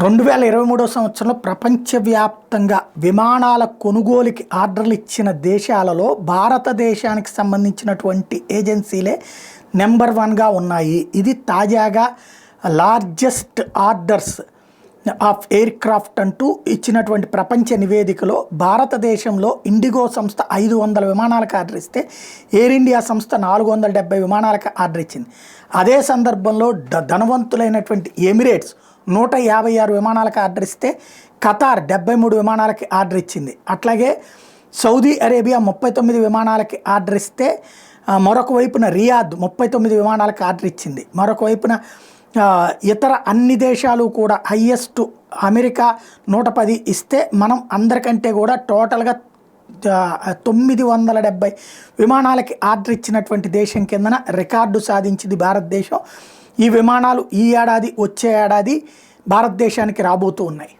2023 సంవత్సరంలో ప్రపంచవ్యాప్తంగా విమానాల కొనుగోలుకి ఆర్డర్లు ఇచ్చిన దేశాలలో భారతదేశానికి సంబంధించినటువంటి ఏజెన్సీలే నెంబర్ 1గా ఉన్నాయి. ఇది తాజాగా largest orders of air craft అంటూ ఇచ్చినటువంటి ప్రపంచ నివేదికలో భారతదేశంలో ఇండిగో సంస్థ 500 విమానాలకు ఆర్డర్ ఇస్తే ఎయిర్ ఇండియా సంస్థ 470 విమానాలకు ఆర్డర్ ఇచ్చింది. అదే సందర్భంలో ధనవంతులైనటువంటి ఎమిరేట్స్ 156 విమానాలకు ఆర్డర్ ఇస్తే ఖతార్ 73 విమానాలకి ఆర్డర్ ఇచ్చింది. అట్లాగే సౌదీ అరేబియా 39 విమానాలకి ఆర్డర్ ఇస్తే మరొక వైపున రియాద్ 39 విమానాలకు ఆర్డర్ ఇచ్చింది. మరొక వైపున ఇతర అన్ని దేశాలు కూడా హయ్యెస్ట్ అమెరికా 110 ఇస్తే మనం అందరికంటే కూడా టోటల్గా 970 విమానాలకి ఆర్డర్ ఇచ్చినటువంటి దేశం కిందన రికార్డు సాధించింది భారతదేశం. ఈ విమానాలు ఈ ఏడాది వచ్చే ఏడాది భారతదేశానికి రాబోతూ ఉన్నాయి.